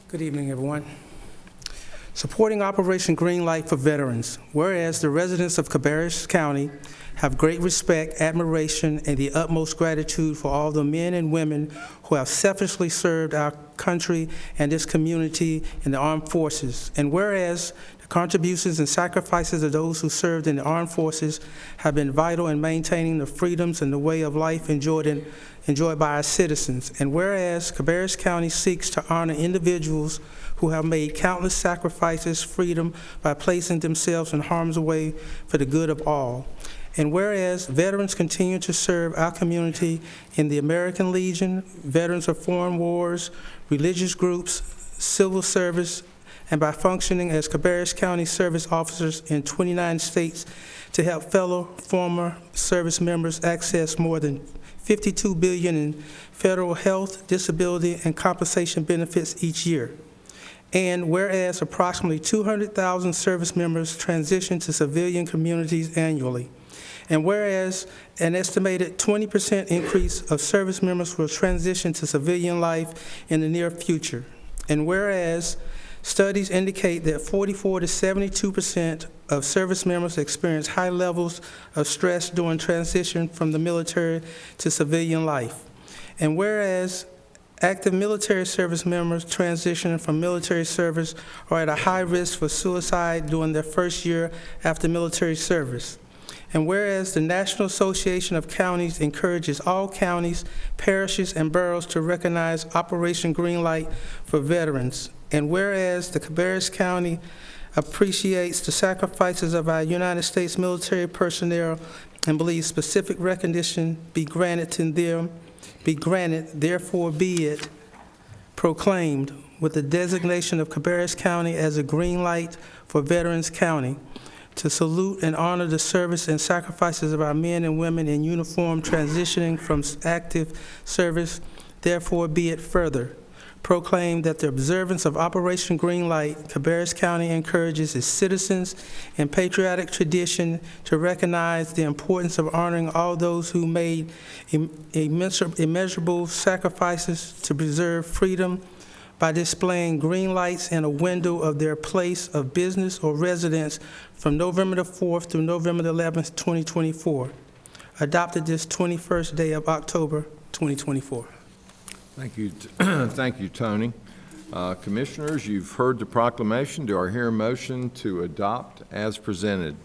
Good evening, everyone. Supporting Operation Greenlight for veterans. Whereas the residents of Cabarrus County have great respect, admiration, and the utmost gratitude for all the men and women who have selflessly served our country and this community in the armed forces. And whereas the contributions and sacrifices of those who served in the armed forces have been vital in maintaining the freedoms and the way of life enjoyed by our citizens. And whereas Cabarrus County seeks to honor individuals who have made countless sacrifices, freedom, by placing themselves in harm's way for the good of all. And whereas veterans continue to serve our community in the American Legion, Veterans of Foreign Wars, religious groups, civil service, and by functioning as Cabarrus County service officers in 29 states to help fellow former service members access more than $52 billion in federal health, disability, and compensation benefits each year. And whereas approximately 200,000 service members transition to civilian communities annually. And whereas an estimated 20% increase of service members will transition to civilian life in the near future. And whereas studies indicate that 44 to 72% of service members experience high levels of stress during transition from the military to civilian life. And whereas active military service members transitioning from military service are at a high risk for suicide during their first year after military service. And whereas the National Association of Counties encourages all counties, parishes, and boroughs to recognize Operation Greenlight for veterans. And whereas the Cabarrus County appreciates the sacrifices of our United States military personnel and believes specific recognition be granted to them, therefore be it proclaimed with the designation of Cabarrus County as a green light for Veterans County, to salute and honor the service and sacrifices of our men and women in uniform transitioning from active service, therefore be it further proclaimed that the observance of Operation Greenlight, Cabarrus County encourages its citizens in patriotic tradition to recognize the importance of honoring all those who made immeasurable sacrifices to preserve freedom by displaying green lights in a window of their place of business or residence from November the 4th through November the 11th, 2024. Adopted this 21st day of October, 2024. Thank you, thank you, Tony. Commissioners, you've heard the proclamation. Do I hear a motion to adopt as presented?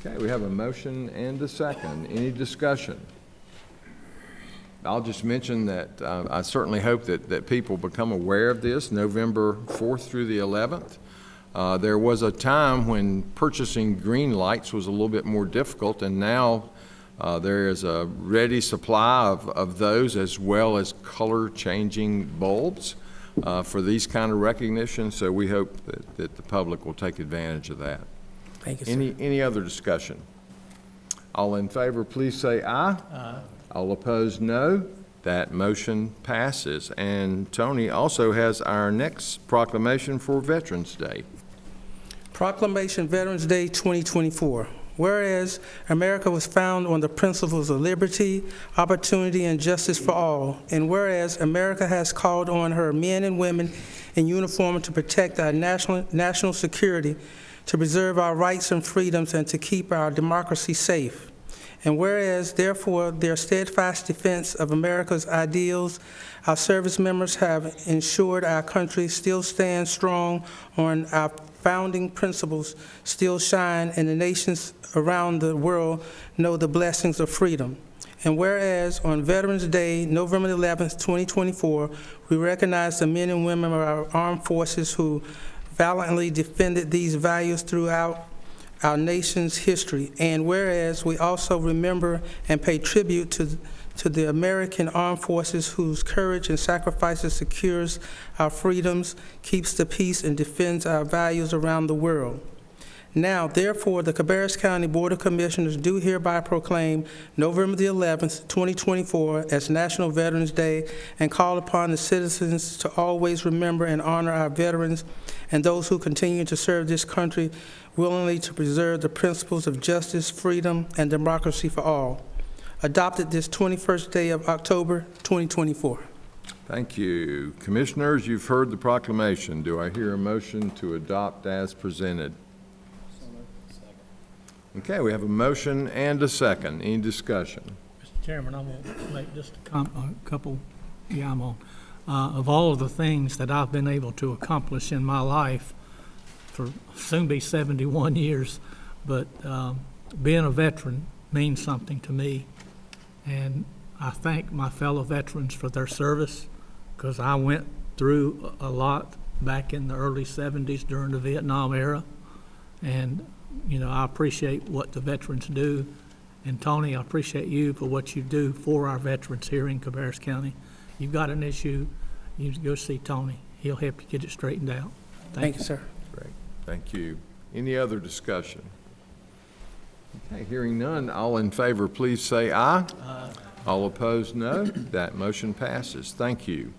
Okay, we have a motion and a second. Any discussion? I'll just mention that I certainly hope that people become aware of this, November 4th through the 11th. There was a time when purchasing green lights was a little bit more difficult, and now there is a ready supply of those, as well as color-changing bulbs for these kind of recognition, so we hope that the public will take advantage of that. Thank you, sir. Any other discussion? All in favor, please say aye. Aye. All opposed, no. That motion passes. And Tony also has our next proclamation for Veterans Day. Proclamation Veterans Day 2024. Whereas America was founded on the principles of liberty, opportunity, and justice for all, and whereas America has called on her men and women in uniform to protect our national security, to preserve our rights and freedoms, and to keep our democracy safe. And whereas, therefore, their steadfast defense of America's ideals, our service members have ensured our country still stands strong on our founding principles, still shine, and the nations around the world know the blessings of freedom. And whereas on Veterans Day, November 11th, 2024, we recognize the men and women of our armed forces who valiantly defended these values throughout our nation's history. And whereas we also remember and pay tribute to the American Armed Forces whose courage and sacrifices secures our freedoms, keeps the peace, and defends our values around the world. Now, therefore, the Cabarrus County Board of Commissioners do hereby proclaim November the 11th, 2024 as National Veterans Day and call upon the citizens to always remember and honor our veterans and those who continue to serve this country willingly to preserve the principles of justice, freedom, and democracy for all. Adopted this 21st day of October, 2024. Thank you. Commissioners, you've heard the proclamation. Do I hear a motion to adopt as presented? Okay, we have a motion and a second. Any discussion? Mr. Chairman, I'm going to make just a couple, I'm on. Of all of the things that I've been able to accomplish in my life for soon be 71 years, but being a veteran means something to me. And I thank my fellow veterans for their service, because I went through a lot back in the early 70s during the Vietnam era. And, you know, I appreciate what the veterans do. And Tony, I appreciate you for what you do for our veterans here in Cabarrus County. You've got an issue, you go see Tony. He'll help you get it straightened out. Thank you, sir. Great, thank you. Any other discussion? Okay, hearing none, all in favor, please say aye. Aye. All opposed, no. That motion passes. Thank you.